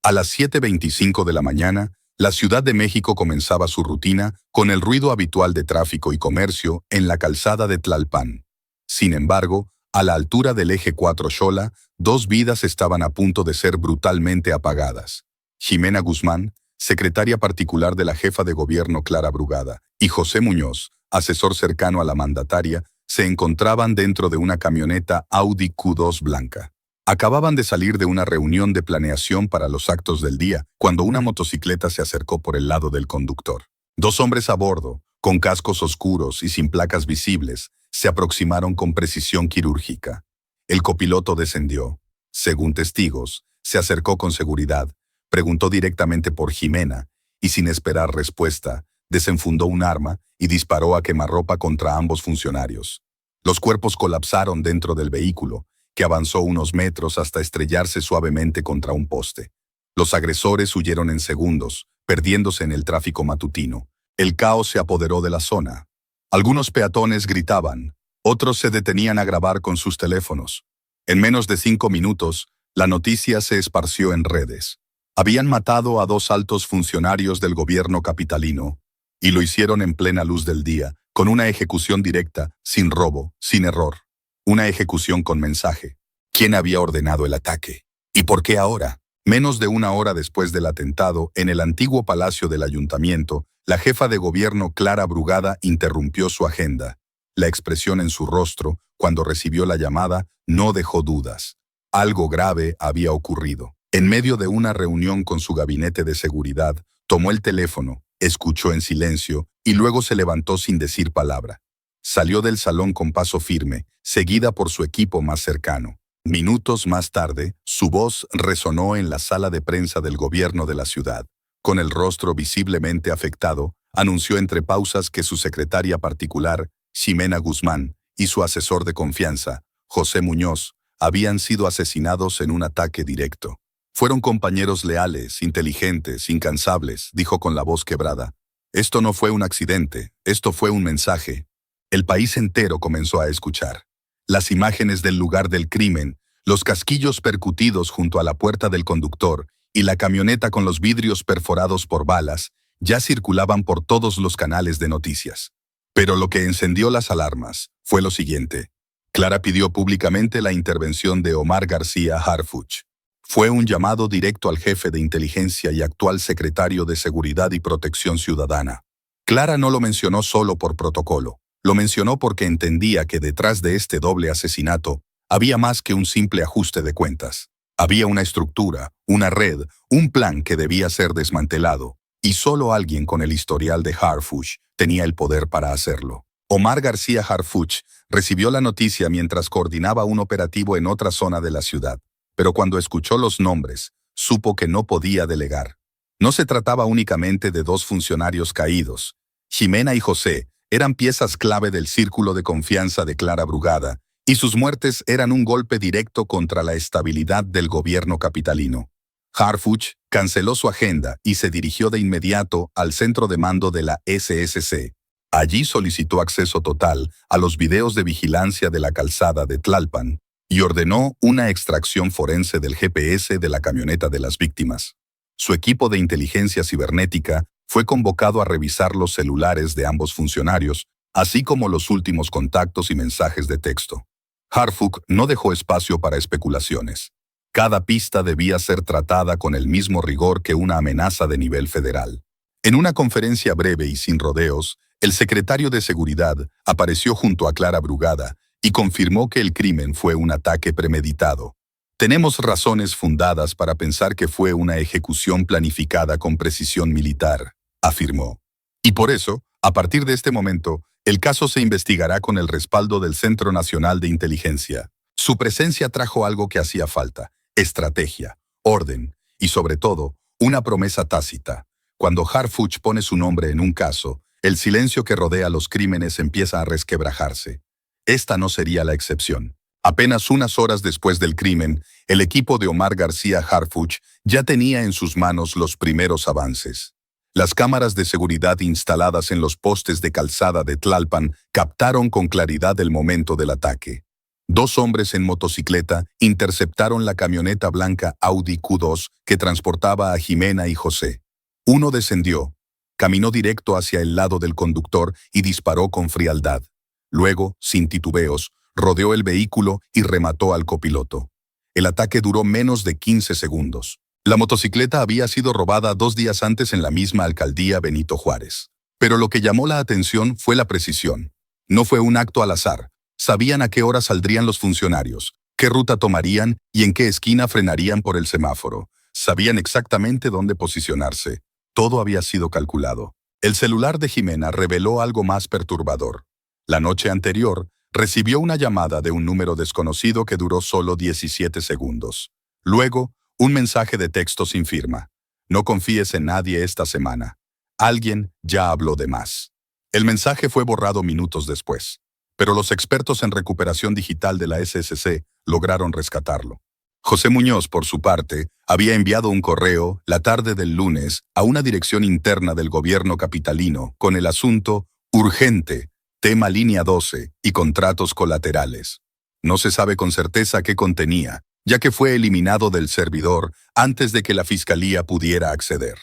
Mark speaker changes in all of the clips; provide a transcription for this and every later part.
Speaker 1: A las 7:25 de la mañana, la Ciudad de México comenzaba su rutina con el ruido habitual de tráfico y comercio en la calzada de Tlalpan. Sin embargo, a la altura del eje 4 Xola, dos vidas estaban a punto de ser brutalmente apagadas. Ximena Guzmán, secretaria particular de la jefa de gobierno Clara Brugada, y José Muñoz, asesor cercano a la mandataria, se encontraban dentro de una camioneta Audi Q2 blanca. Acababan de salir de una reunión de planeación para los actos del día, cuando una motocicleta se acercó por el lado del conductor. Dos hombres a bordo, con cascos oscuros y sin placas visibles, se aproximaron con precisión quirúrgica. El copiloto descendió. Según testigos, se acercó con seguridad, preguntó directamente por Ximena y, sin esperar respuesta, desenfundó un arma y disparó a quemarropa contra ambos funcionarios. Los cuerpos colapsaron dentro del vehículo, que avanzó unos metros hasta estrellarse suavemente contra un poste. Los agresores huyeron en segundos, perdiéndose en el tráfico matutino. El caos se apoderó de la zona. Algunos peatones gritaban, otros se detenían a grabar con sus teléfonos. En menos de 5 minutos, la noticia se esparció en redes. Habían matado a 2 altos funcionarios del gobierno capitalino, y lo hicieron en plena luz del día, con una ejecución directa, sin robo, sin error. Una ejecución con mensaje. ¿Quién había ordenado el ataque? ¿Y por qué ahora? Menos de una hora después del atentado, en el antiguo palacio del ayuntamiento, la jefa de gobierno Clara Brugada interrumpió su agenda. La expresión en su rostro, cuando recibió la llamada, no dejó dudas. Algo grave había ocurrido. En medio de una reunión con su gabinete de seguridad, tomó el teléfono, escuchó en silencio y luego se levantó sin decir palabra. Salió del salón con paso firme, seguida por su equipo más cercano. Minutos más tarde, su voz resonó en la sala de prensa del gobierno de la ciudad. Con el rostro visiblemente afectado, anunció entre pausas que su secretaria particular, Ximena Guzmán, y su asesor de confianza, José Muñoz, habían sido asesinados en un ataque directo. Fueron compañeros leales, inteligentes, incansables, dijo con la voz quebrada. Esto no fue un accidente, esto fue un mensaje. El país entero comenzó a escuchar. Las imágenes del lugar del crimen, los casquillos percutidos junto a la puerta del conductor y la camioneta con los vidrios perforados por balas, ya circulaban por todos los canales de noticias. Pero lo que encendió las alarmas fue lo siguiente. Clara pidió públicamente la intervención de Omar García Harfuch. Fue un llamado directo al jefe de inteligencia y actual secretario de Seguridad y Protección Ciudadana. Clara no lo mencionó solo por protocolo. Lo mencionó porque entendía que detrás de este doble asesinato había más que un simple ajuste de cuentas. Había una estructura, una red, un plan que debía ser desmantelado, y solo alguien con el historial de Harfuch tenía el poder para hacerlo. Omar García Harfuch recibió la noticia mientras coordinaba un operativo en otra zona de la ciudad, pero cuando escuchó los nombres, supo que no podía delegar. No se trataba únicamente de 2 funcionarios caídos. Ximena y José eran piezas clave del círculo de confianza de Clara Brugada, y sus muertes eran un golpe directo contra la estabilidad del gobierno capitalino. Harfuch canceló su agenda y se dirigió de inmediato al centro de mando de la SSC. Allí solicitó acceso total a los videos de vigilancia de la calzada de Tlalpan y ordenó una extracción forense del GPS de la camioneta de las víctimas. Su equipo de inteligencia cibernética fue convocado a revisar los celulares de ambos funcionarios, así como los últimos contactos y mensajes de texto. Harfuch no dejó espacio para especulaciones. Cada pista debía ser tratada con el mismo rigor que una amenaza de nivel federal. En una conferencia breve y sin rodeos, el secretario de Seguridad apareció junto a Clara Brugada y confirmó que el crimen fue un ataque premeditado. Tenemos razones fundadas para pensar que fue una ejecución planificada con precisión militar, afirmó. Y por eso, a partir de este momento, el caso se investigará con el respaldo del Centro Nacional de Inteligencia. Su presencia trajo algo que hacía falta: estrategia, orden y, sobre todo, una promesa tácita. Cuando Harfuch pone su nombre en un caso, el silencio que rodea los crímenes empieza a resquebrajarse. Esta no sería la excepción. Apenas unas horas después del crimen, el equipo de Omar García Harfuch ya tenía en sus manos los primeros avances. Las cámaras de seguridad instaladas en los postes de calzada de Tlalpan captaron con claridad el momento del ataque. Dos hombres en motocicleta interceptaron la camioneta blanca Audi Q2 que transportaba a Jimena y José. Uno descendió, caminó directo hacia el lado del conductor y disparó con frialdad. Luego, sin titubeos, rodeó el vehículo y remató al copiloto. El ataque duró menos de 15 segundos. La motocicleta había sido robada 2 días antes en la misma alcaldía Benito Juárez. Pero lo que llamó la atención fue la precisión. No fue un acto al azar. Sabían a qué hora saldrían los funcionarios, qué ruta tomarían y en qué esquina frenarían por el semáforo. Sabían exactamente dónde posicionarse. Todo había sido calculado. El celular de Jimena reveló algo más perturbador. La noche anterior, recibió una llamada de un número desconocido que duró solo 17 segundos. Luego, un mensaje de texto sin firma. No confíes en nadie esta semana. Alguien ya habló de más. El mensaje fue borrado minutos después, pero los expertos en recuperación digital de la SSC lograron rescatarlo. José Muñoz, por su parte, había enviado un correo la tarde del lunes a una dirección interna del gobierno capitalino con el asunto urgente, tema línea 12 y contratos colaterales. No se sabe con certeza qué contenía, ya que fue eliminado del servidor antes de que la fiscalía pudiera acceder.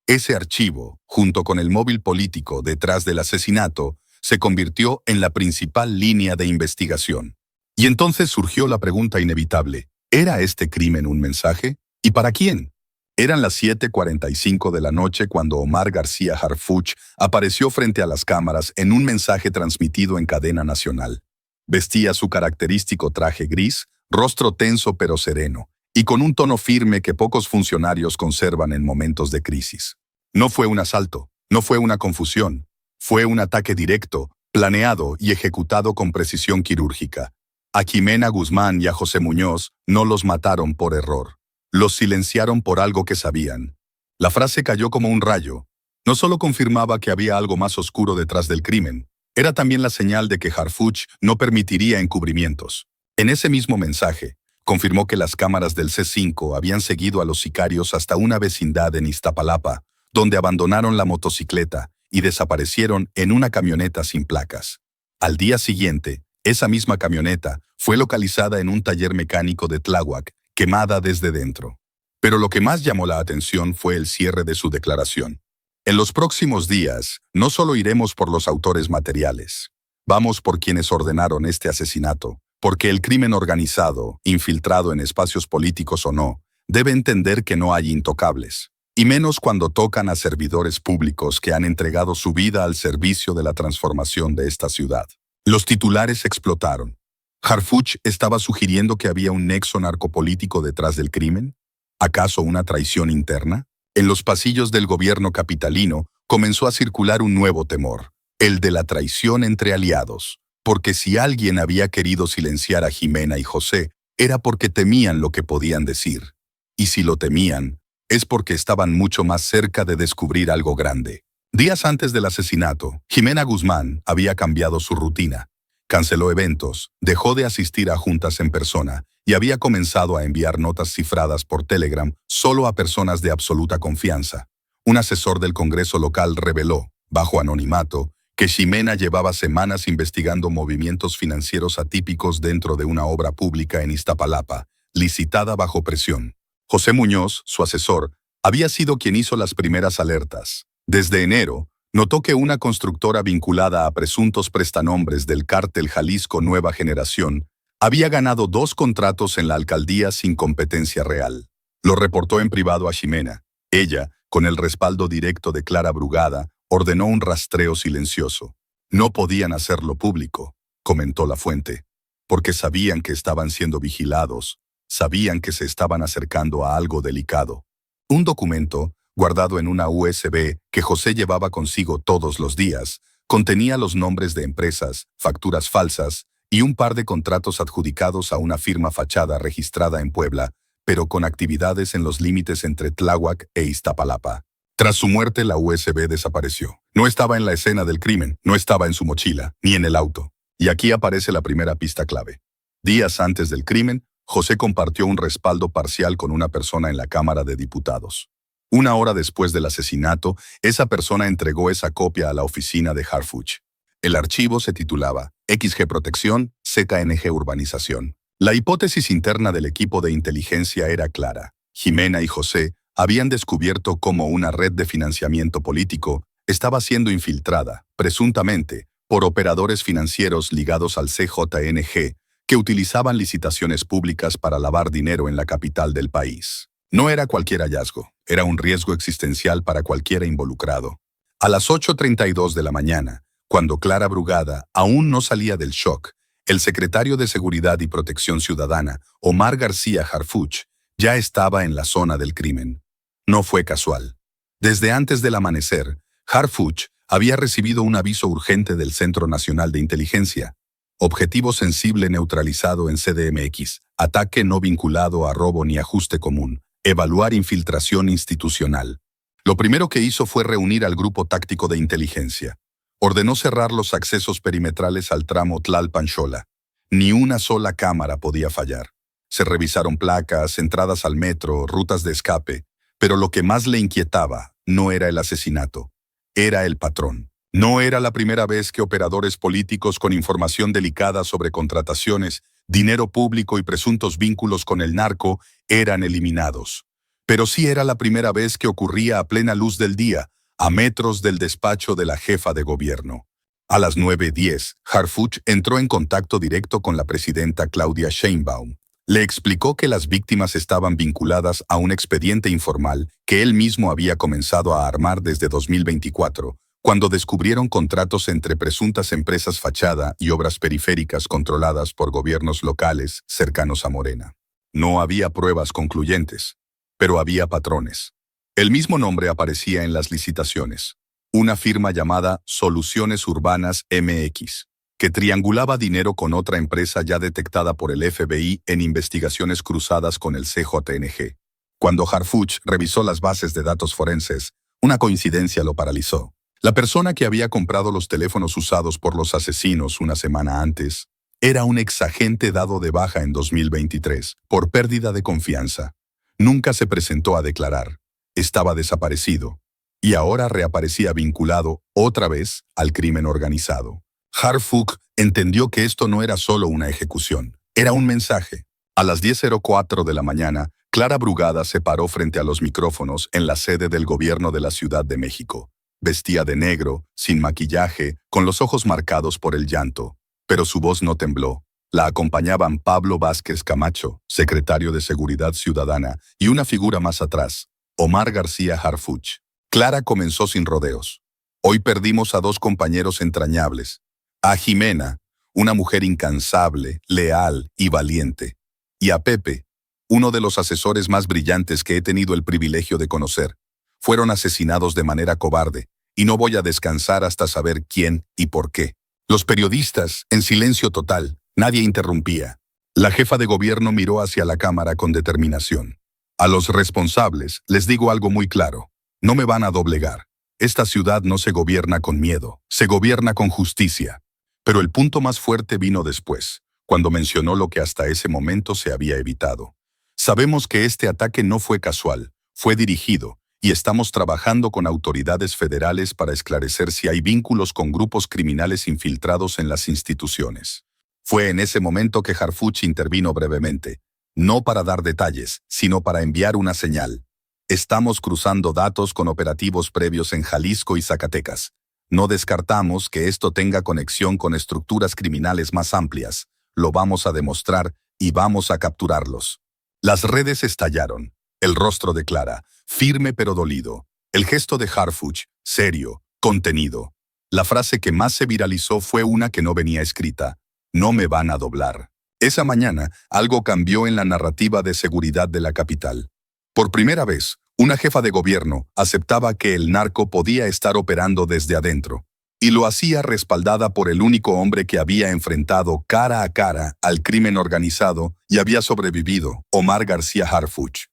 Speaker 1: Ese archivo, junto con el móvil político detrás del asesinato, se convirtió en la principal línea de investigación. Y entonces surgió la pregunta inevitable: ¿era este crimen un mensaje? ¿Y para quién? Eran las 7:45 de la noche cuando Omar García Harfuch apareció frente a las cámaras en un mensaje transmitido en cadena nacional. Vestía su característico traje gris, rostro tenso pero sereno, y con un tono firme que pocos funcionarios conservan en momentos de crisis. No fue un asalto, no fue una confusión, fue un ataque directo, planeado y ejecutado con precisión quirúrgica. A Jimena Guzmán y a José Muñoz no los mataron por error. Los silenciaron por algo que sabían. La frase cayó como un rayo. No solo confirmaba que había algo más oscuro detrás del crimen, era también la señal de que Harfuch no permitiría encubrimientos. En ese mismo mensaje, confirmó que las cámaras del C5 habían seguido a los sicarios hasta una vecindad en Iztapalapa, donde abandonaron la motocicleta y desaparecieron en una camioneta sin placas. Al día siguiente, esa misma camioneta fue localizada en un taller mecánico de Tláhuac, quemada desde dentro. Pero lo que más llamó la atención fue el cierre de su declaración. En los próximos días, no solo iremos por los autores materiales. Vamos por quienes ordenaron este asesinato, porque el crimen organizado, infiltrado en espacios políticos o no, debe entender que no hay intocables. Y menos cuando tocan a servidores públicos que han entregado su vida al servicio de la transformación de esta ciudad. Los titulares explotaron. ¿Harfuch estaba sugiriendo que había un nexo narcopolítico detrás del crimen? ¿Acaso una traición interna? En los pasillos del gobierno capitalino comenzó a circular un nuevo temor, el de la traición entre aliados. Porque si alguien había querido silenciar a Jimena y José, era porque temían lo que podían decir. Y si lo temían, es porque estaban mucho más cerca de descubrir algo grande. Días antes del asesinato, Jimena Guzmán había cambiado su rutina. Canceló eventos, dejó de asistir a juntas en persona y había comenzado a enviar notas cifradas por Telegram solo a personas de absoluta confianza. Un asesor del Congreso local reveló, bajo anonimato, que Jimena llevaba semanas investigando movimientos financieros atípicos dentro de una obra pública en Iztapalapa, licitada bajo presión. José Muñoz, su asesor, había sido quien hizo las primeras alertas. Desde enero, notó que una constructora vinculada a presuntos prestanombres del cártel Jalisco Nueva Generación había ganado 2 contratos en la alcaldía sin competencia real. Lo reportó en privado a Jimena. Ella, con el respaldo directo de Clara Brugada, ordenó un rastreo silencioso. No podían hacerlo público, comentó la fuente, porque sabían que estaban siendo vigilados, sabían que se estaban acercando a algo delicado. Un documento, guardado en una USB que José llevaba consigo todos los días, contenía los nombres de empresas, facturas falsas y un par de contratos adjudicados a una firma fachada registrada en Puebla, pero con actividades en los límites entre Tláhuac e Iztapalapa. Tras su muerte, la USB desapareció. No estaba en la escena del crimen, no estaba en su mochila, ni en el auto. Y aquí aparece la primera pista clave. Días antes del crimen, José compartió un respaldo parcial con una persona en la Cámara de Diputados. 1 hora después del asesinato, esa persona entregó esa copia a la oficina de Harfuch. El archivo se titulaba XG Protección ZNG Urbanización. La hipótesis interna del equipo de inteligencia era clara. Jimena y José habían descubierto cómo una red de financiamiento político estaba siendo infiltrada, presuntamente, por operadores financieros ligados al CJNG, que utilizaban licitaciones públicas para lavar dinero en la capital del país. No era cualquier hallazgo, era un riesgo existencial para cualquiera involucrado. A las 8:32 de la mañana, cuando Clara Brugada aún no salía del shock, el secretario de Seguridad y Protección Ciudadana, Omar García Harfuch, ya estaba en la zona del crimen. No fue casual. Desde antes del amanecer, Harfuch había recibido un aviso urgente del Centro Nacional de Inteligencia. Objetivo sensible neutralizado en CDMX, ataque no vinculado a robo ni ajuste común, evaluar infiltración institucional. Lo primero que hizo fue reunir al grupo táctico de inteligencia. Ordenó cerrar los accesos perimetrales al tramo Tlalpan-Xola. Ni una sola cámara podía fallar. Se revisaron placas, entradas al metro, rutas de escape, pero lo que más le inquietaba no era el asesinato, era el patrón. No era la primera vez que operadores políticos con información delicada sobre contrataciones, dinero público y presuntos vínculos con el narco eran eliminados. Pero sí era la primera vez que ocurría a plena luz del día, a metros del despacho de la jefa de gobierno. A las 9:10, Harfuch entró en contacto directo con la presidenta Claudia Sheinbaum. Le explicó que las víctimas estaban vinculadas a un expediente informal que él mismo había comenzado a armar desde 2024, cuando descubrieron contratos entre presuntas empresas fachada y obras periféricas controladas por gobiernos locales cercanos a Morena. No había pruebas concluyentes, pero había patrones. El mismo nombre aparecía en las licitaciones. Una firma llamada Soluciones Urbanas MX, que triangulaba dinero con otra empresa ya detectada por el FBI en investigaciones cruzadas con el CJNG. Cuando Harfuch revisó las bases de datos forenses, una coincidencia lo paralizó. La persona que había comprado los teléfonos usados por los asesinos una semana antes era un exagente dado de baja en 2023 por pérdida de confianza. Nunca se presentó a declarar. Estaba desaparecido. Y ahora reaparecía vinculado, otra vez, al crimen organizado. Harfuch entendió que esto no era solo una ejecución, era un mensaje. A las 10:04 de la mañana, Clara Brugada se paró frente a los micrófonos en la sede del gobierno de la Ciudad de México. Vestía de negro, sin maquillaje, con los ojos marcados por el llanto. Pero su voz no tembló. La acompañaban Pablo Vázquez Camacho, secretario de Seguridad Ciudadana, y una figura más atrás, Omar García Harfuch. Clara comenzó sin rodeos. Hoy perdimos a 2 compañeros entrañables. A Jimena, una mujer incansable, leal y valiente. Y a Pepe, uno de los asesores más brillantes que he tenido el privilegio de conocer. Fueron asesinados de manera cobarde, y no voy a descansar hasta saber quién y por qué. Los periodistas, en silencio total, nadie interrumpía. La jefa de gobierno miró hacia la cámara con determinación. A los responsables les digo algo muy claro. No me van a doblegar. Esta ciudad no se gobierna con miedo, se gobierna con justicia. Pero el punto más fuerte vino después, cuando mencionó lo que hasta ese momento se había evitado. Sabemos que este ataque no fue casual, fue dirigido, y estamos trabajando con autoridades federales para esclarecer si hay vínculos con grupos criminales infiltrados en las instituciones. Fue en ese momento que Harfuch intervino brevemente, no para dar detalles, sino para enviar una señal. Estamos cruzando datos con operativos previos en Jalisco y Zacatecas. No descartamos que esto tenga conexión con estructuras criminales más amplias. Lo vamos a demostrar y vamos a capturarlos. Las redes estallaron. El rostro de Clara, firme pero dolido. El gesto de Harfuch, serio, contenido. La frase que más se viralizó fue una que no venía escrita. No me van a doblar. Esa mañana, algo cambió en la narrativa de seguridad de la capital. Por primera vez, una jefa de gobierno aceptaba que el narco podía estar operando desde adentro, y lo hacía respaldada por el único hombre que había enfrentado cara a cara al crimen organizado y había sobrevivido, Omar García Harfuch.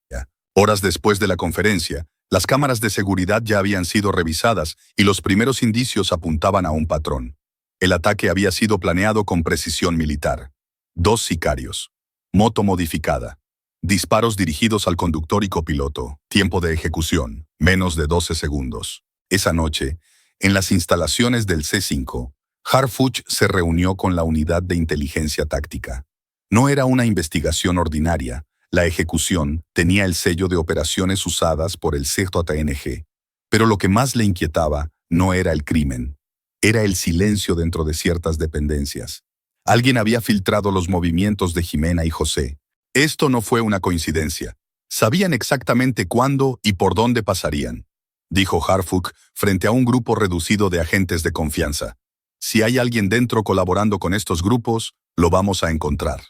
Speaker 1: Horas después de la conferencia, las cámaras de seguridad ya habían sido revisadas y los primeros indicios apuntaban a un patrón. El ataque había sido planeado con precisión militar. 2 sicarios. Moto modificada. Disparos dirigidos al conductor y copiloto. Tiempo de ejecución, menos de 12 segundos. Esa noche, en las instalaciones del C5, Harfuch se reunió con la unidad de inteligencia táctica. No era una investigación ordinaria. La ejecución tenía el sello de operaciones usadas por el CJNG. Pero lo que más le inquietaba no era el crimen. Era el silencio dentro de ciertas dependencias. Alguien había filtrado los movimientos de Jimena y José. Esto no fue una coincidencia. Sabían exactamente cuándo y por dónde pasarían, dijo Harfuch frente a un grupo reducido de agentes de confianza. Si hay alguien dentro colaborando con estos grupos, lo vamos a encontrar.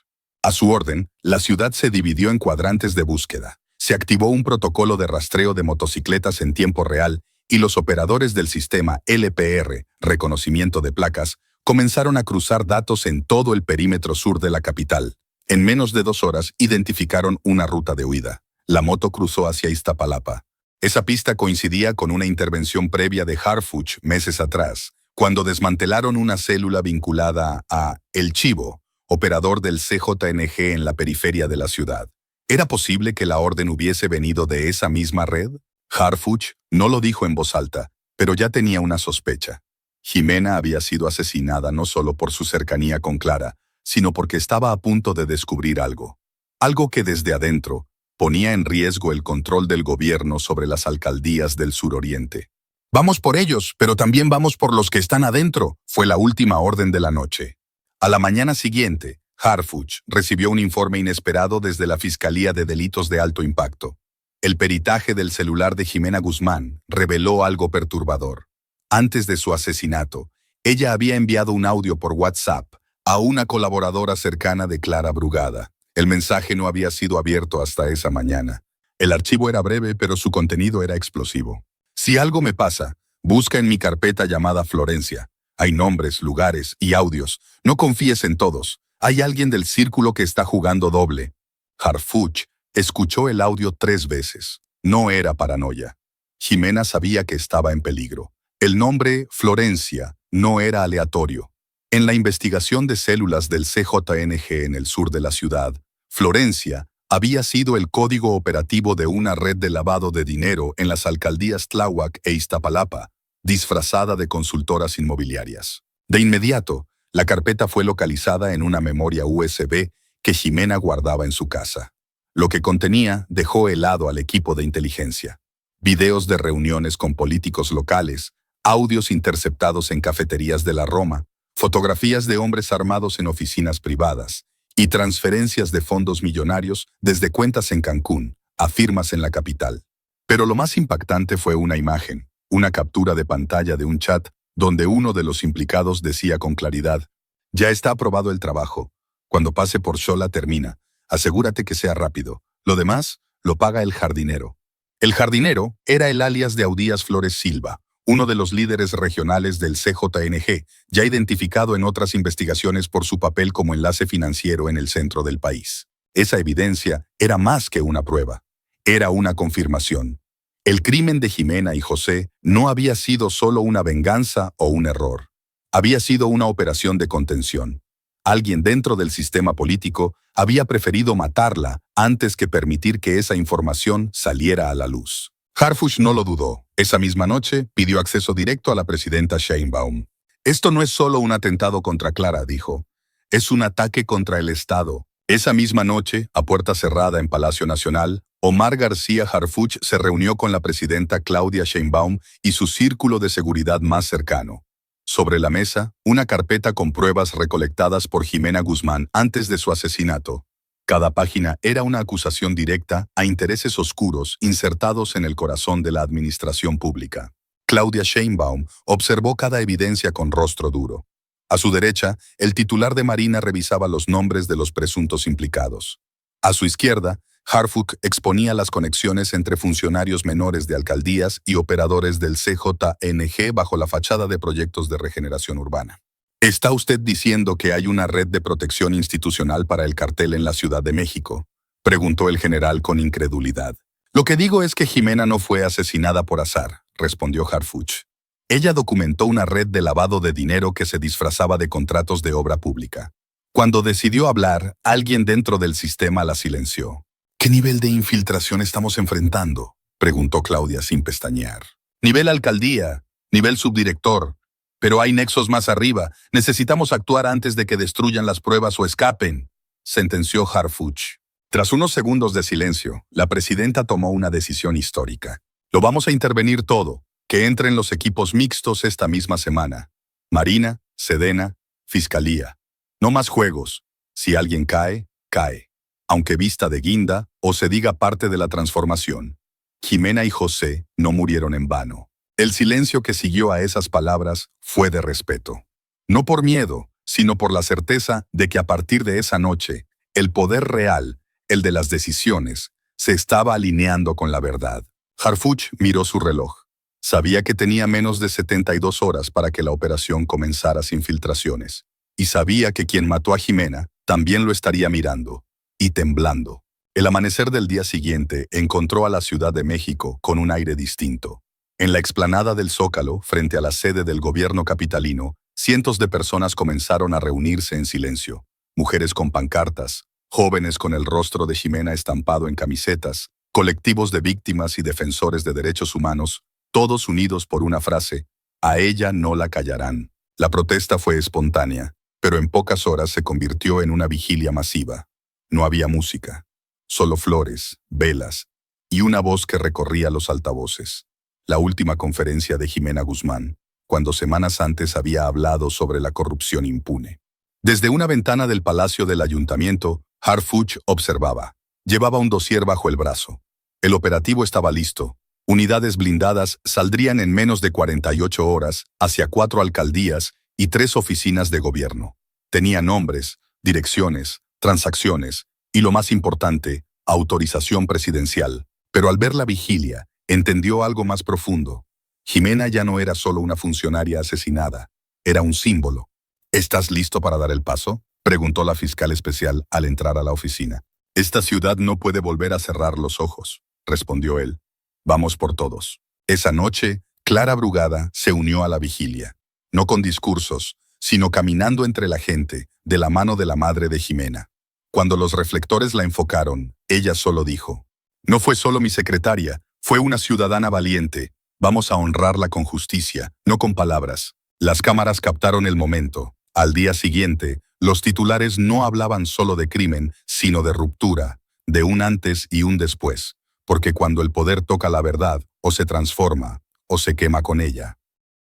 Speaker 1: A su orden, la ciudad se dividió en cuadrantes de búsqueda. Se activó un protocolo de rastreo de motocicletas en tiempo real y los operadores del sistema LPR, reconocimiento de placas, comenzaron a cruzar datos en todo el perímetro sur de la capital. En menos de 2 horas identificaron una ruta de huida. La moto cruzó hacia Iztapalapa. Esa pista coincidía con una intervención previa de Harfuch meses atrás, cuando desmantelaron una célula vinculada a El Chivo, operador del CJNG en la periferia de la ciudad. ¿Era posible que la orden hubiese venido de esa misma red? Harfuch no lo dijo en voz alta, pero ya tenía una sospecha. Jimena había sido asesinada no solo por su cercanía con Clara, sino porque estaba a punto de descubrir algo. Algo que desde adentro ponía en riesgo el control del gobierno sobre las alcaldías del suroriente. «Vamos por ellos, pero también vamos por los que están adentro», fue la última orden de la noche. A la mañana siguiente, Harfuch recibió un informe inesperado desde la Fiscalía de Delitos de Alto Impacto. El peritaje del celular de Jimena Guzmán reveló algo perturbador. Antes de su asesinato, ella había enviado un audio por WhatsApp a una colaboradora cercana de Clara Brugada. El mensaje no había sido abierto hasta esa mañana. El archivo era breve, pero su contenido era explosivo. «Si algo me pasa, busca en mi carpeta llamada Florencia. Hay nombres, lugares y audios. No confíes en todos. Hay alguien del círculo que está jugando doble». Harfuch escuchó el audio 3 veces. No era paranoia. Jimena sabía que estaba en peligro. El nombre Florencia no era aleatorio. En la investigación de células del CJNG en el sur de la ciudad, Florencia había sido el código operativo de una red de lavado de dinero en las alcaldías Tláhuac e Iztapalapa, disfrazada de consultoras inmobiliarias. De inmediato, la carpeta fue localizada en una memoria USB que Jimena guardaba en su casa. Lo que contenía dejó helado al equipo de inteligencia. Videos de reuniones con políticos locales, audios interceptados en cafeterías de la Roma, fotografías de hombres armados en oficinas privadas y transferencias de fondos millonarios desde cuentas en Cancún a firmas en la capital. Pero lo más impactante fue una imagen, una captura de pantalla de un chat donde uno de los implicados decía con claridad: «Ya está aprobado el trabajo. Cuando pase por Xola termina. Asegúrate que sea rápido. Lo demás lo paga el jardinero». El jardinero era el alias de Audías Flores Silva, uno de los líderes regionales del CJNG, ya identificado en otras investigaciones por su papel como enlace financiero en el centro del país. Esa evidencia era más que una prueba. Era una confirmación. El crimen de Jimena y José no había sido solo una venganza o un error. Había sido una operación de contención. Alguien dentro del sistema político había preferido matarla antes que permitir que esa información saliera a la luz. Harfuch no lo dudó. Esa misma noche pidió acceso directo a la presidenta Sheinbaum. «Esto no es solo un atentado contra Clara», dijo. «Es un ataque contra el Estado». Esa misma noche, a puerta cerrada en Palacio Nacional, Omar García Harfuch se reunió con la presidenta Claudia Sheinbaum y su círculo de seguridad más cercano. Sobre la mesa, una carpeta con pruebas recolectadas por Jimena Guzmán antes de su asesinato. Cada página era una acusación directa a intereses oscuros insertados en el corazón de la administración pública. Claudia Sheinbaum observó cada evidencia con rostro duro. A su derecha, el titular de Marina revisaba los nombres de los presuntos implicados. A su izquierda, Harfuch exponía las conexiones entre funcionarios menores de alcaldías y operadores del CJNG bajo la fachada de proyectos de regeneración urbana. ¿Está usted diciendo que hay una red de protección institucional para el cartel en la Ciudad de México?, preguntó el general con incredulidad. «Lo que digo es que Jimena no fue asesinada por azar», respondió Harfuch. «Ella documentó una red de lavado de dinero que se disfrazaba de contratos de obra pública. Cuando decidió hablar, alguien dentro del sistema la silenció». «¿Qué nivel de infiltración estamos enfrentando?», preguntó Claudia sin pestañear. «Nivel alcaldía, nivel subdirector. Pero hay nexos más arriba. Necesitamos actuar antes de que destruyan las pruebas o escapen, sentenció Harfuch. Tras unos segundos de silencio, la presidenta tomó una decisión histórica. Lo vamos a intervenir todo. Que entren los equipos mixtos esta misma semana. Marina, Sedena, Fiscalía. No más juegos. Si alguien cae, cae. Aunque vista de guinda o se diga parte de la transformación. Jimena y José no murieron en vano. El silencio que siguió a esas palabras fue de respeto. No por miedo, sino por la certeza de que a partir de esa noche, el poder real, el de las decisiones, se estaba alineando con la verdad. Harfuch miró su reloj. Sabía que tenía menos de 72 horas para que la operación comenzara sin filtraciones. Y sabía que quien mató a Jimena también lo estaría mirando, y temblando. El amanecer del día siguiente encontró a la Ciudad de México con un aire distinto. En la explanada del Zócalo, frente a la sede del gobierno capitalino, cientos de personas comenzaron a reunirse en silencio. Mujeres con pancartas, jóvenes con el rostro de Jimena estampado en camisetas, colectivos de víctimas y defensores de derechos humanos, todos unidos por una frase: a ella no la callarán. La protesta fue espontánea, pero en pocas horas se convirtió en una vigilia masiva. No había música, solo flores, velas y una voz que recorría los altavoces. La última conferencia de Jimena Guzmán, cuando semanas antes había hablado sobre la corrupción impune. Desde una ventana del Palacio del Ayuntamiento, Harfuch observaba. Llevaba un dossier bajo el brazo. El operativo estaba listo. Unidades blindadas saldrían en menos de 48 horas hacia 4 alcaldías y 3 oficinas de gobierno. Tenía nombres, direcciones, transacciones y, lo más importante, autorización presidencial. Pero al ver la vigilia, entendió algo más profundo. Jimena ya no era solo una funcionaria asesinada, era un símbolo. ¿Estás listo para dar el paso?, preguntó la fiscal especial al entrar a la oficina. Esta ciudad no puede volver a cerrar los ojos, respondió él. Vamos por todos. Esa noche, Clara Brugada se unió a la vigilia, no con discursos, sino caminando entre la gente, de la mano de la madre de Jimena. Cuando los reflectores la enfocaron, ella solo dijo: no fue solo mi secretaria, fue una ciudadana valiente. Vamos a honrarla con justicia, no con palabras. Las cámaras captaron el momento. Al día siguiente, los titulares no hablaban solo de crimen, sino de ruptura, de un antes y un después. Porque cuando el poder toca la verdad, o se transforma, o se quema con ella.